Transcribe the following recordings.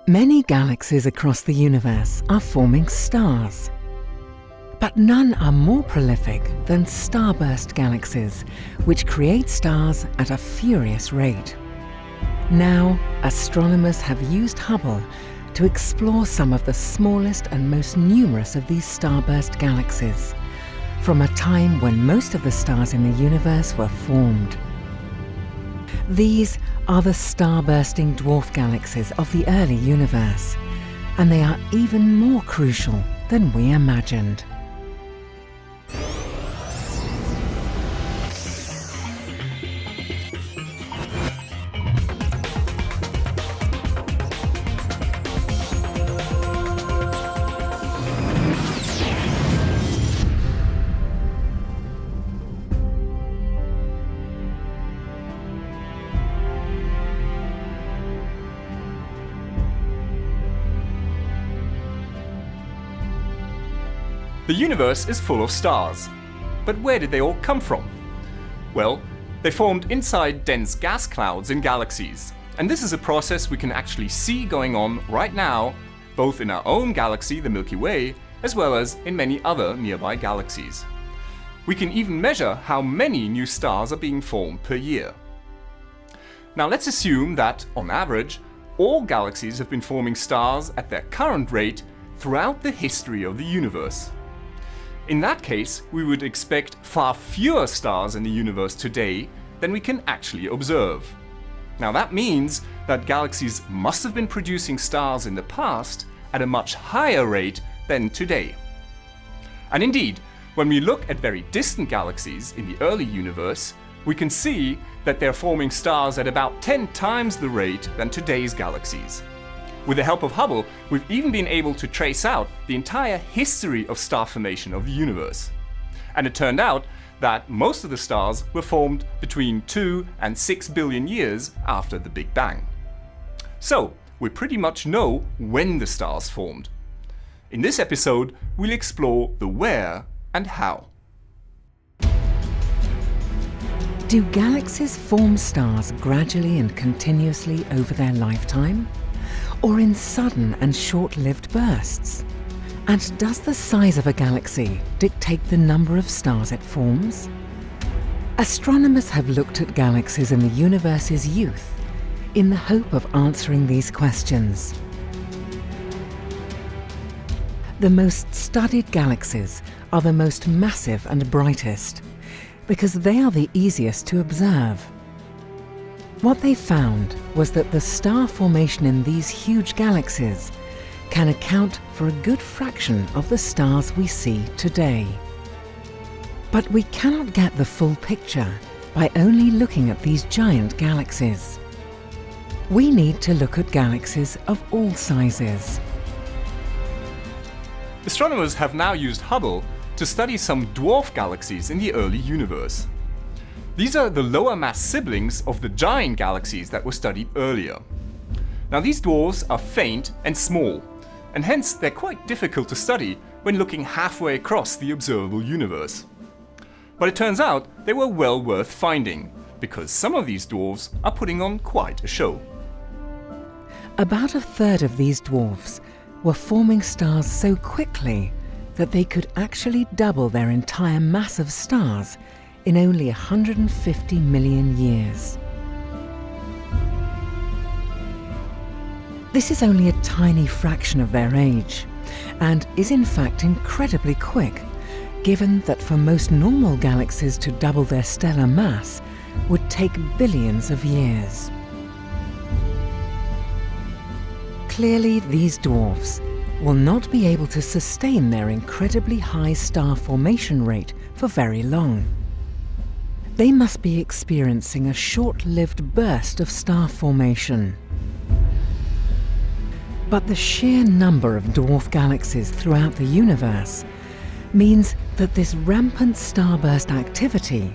Many galaxies across the universe are forming stars. But none are more prolific than starburst galaxies, which create stars at a furious rate. Now, astronomers have used Hubble to explore some of the smallest and most numerous of these starburst galaxies, from a time when most of the stars in the universe were formed. These are the star-bursting dwarf galaxies of the early universe, and they are even more crucial than we imagined. The universe is full of stars. But where did they all come from? Well, they formed inside dense gas clouds in galaxies. And this is a process we can actually see going on right now, both in our own galaxy, the Milky Way, as well as in many other nearby galaxies. We can even measure how many new stars are being formed per year. Now let's assume that, on average, all galaxies have been forming stars at their current rate throughout the history of the universe. In that case, we would expect far fewer stars in the universe today than we can actually observe. Now that means that galaxies must have been producing stars in the past at a much higher rate than today. And indeed, when we look at very distant galaxies in the early universe, we can see that they're forming stars at about 10 times the rate than today's galaxies. With the help of Hubble, we've even been able to trace out the entire history of star formation of the universe. And it turned out that most of the stars were formed between 2 and 6 billion years after the Big Bang. So, we pretty much know when the stars formed. In this episode, we'll explore the where and how. Do galaxies form stars gradually and continuously over their lifetime? Or in sudden and short-lived bursts? And does the size of a galaxy dictate the number of stars it forms? Astronomers have looked at galaxies in the universe's youth in the hope of answering these questions. The most studied galaxies are the most massive and brightest, because they are the easiest to observe. What they found was that the star formation in these huge galaxies can account for a good fraction of the stars we see today. But we cannot get the full picture by only looking at these giant galaxies. We need to look at galaxies of all sizes. Astronomers have now used Hubble to study some dwarf galaxies in the early universe. These are the lower mass siblings of the giant galaxies that were studied earlier. Now these dwarfs are faint and small, and hence they're quite difficult to study when looking halfway across the observable universe. But it turns out they were well worth finding, because some of these dwarfs are putting on quite a show. About a third of these dwarfs were forming stars so quickly that they could actually double their entire mass of stars in only 150 million years. This is only a tiny fraction of their age, and is in fact incredibly quick, given that for most normal galaxies to double their stellar mass would take billions of years. Clearly, these dwarfs will not be able to sustain their incredibly high star formation rate for very long. They must be experiencing a short-lived burst of star formation. But the sheer number of dwarf galaxies throughout the universe means that this rampant starburst activity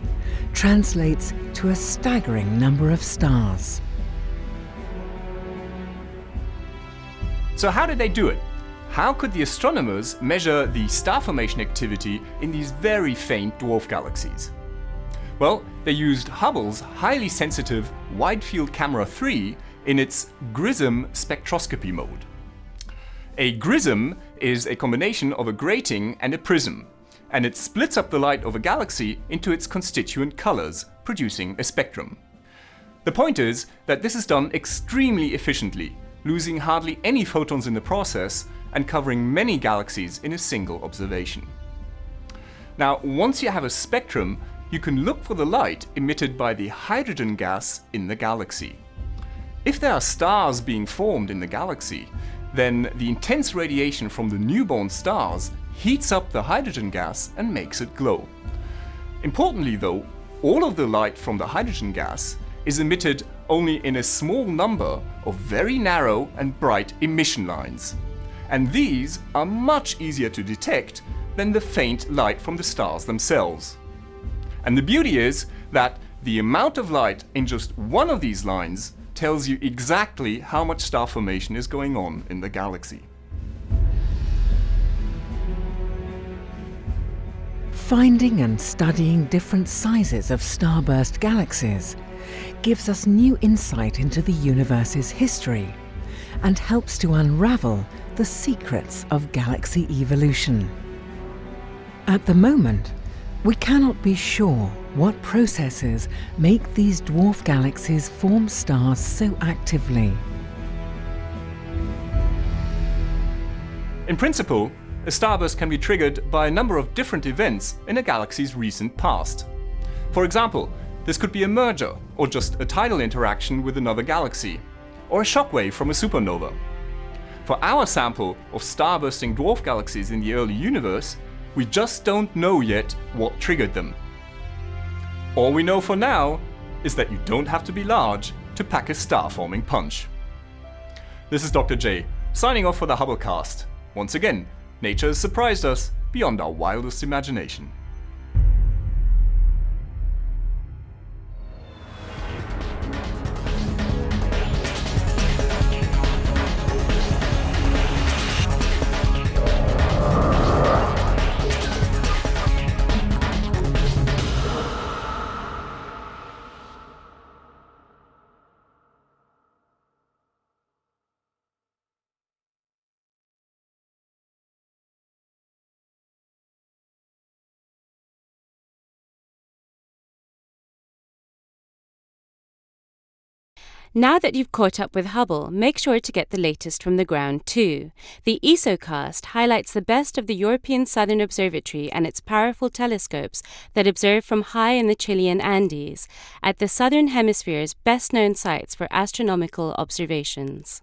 translates to a staggering number of stars. So how did they do it? How could the astronomers measure the star formation activity in these very faint dwarf galaxies? Well, they used Hubble's highly sensitive Wide Field Camera 3 in its GRISM spectroscopy mode. A GRISM is a combination of a grating and a prism, and it splits up the light of a galaxy into its constituent colors, producing a spectrum. The point is that this is done extremely efficiently, losing hardly any photons in the process and covering many galaxies in a single observation. Now, once you have a spectrum, you can look for the light emitted by the hydrogen gas in the galaxy. If there are stars being formed in the galaxy, then the intense radiation from the newborn stars heats up the hydrogen gas and makes it glow. Importantly though, all of the light from the hydrogen gas is emitted only in a small number of very narrow and bright emission lines. And these are much easier to detect than the faint light from the stars themselves. And the beauty is that the amount of light in just one of these lines tells you exactly how much star formation is going on in the galaxy. Finding and studying different sizes of starburst galaxies gives us new insight into the universe's history and helps to unravel the secrets of galaxy evolution. At the moment, we cannot be sure what processes make these dwarf galaxies form stars so actively. In principle, a starburst can be triggered by a number of different events in a galaxy's recent past. For example, this could be a merger, or just a tidal interaction with another galaxy, or a shockwave from a supernova. For our sample of starbursting dwarf galaxies in the early universe, we just don't know yet what triggered them. All we know for now is that you don't have to be large to pack a star-forming punch. This is Dr. J, signing off for the Hubblecast. Once again, nature has surprised us beyond our wildest imagination. Now that you've caught up with Hubble, make sure to get the latest from the ground too. The ESA Cast highlights the best of the European Southern Observatory and its powerful telescopes that observe from high in the Chilean Andes, at the Southern Hemisphere's best-known sites for astronomical observations.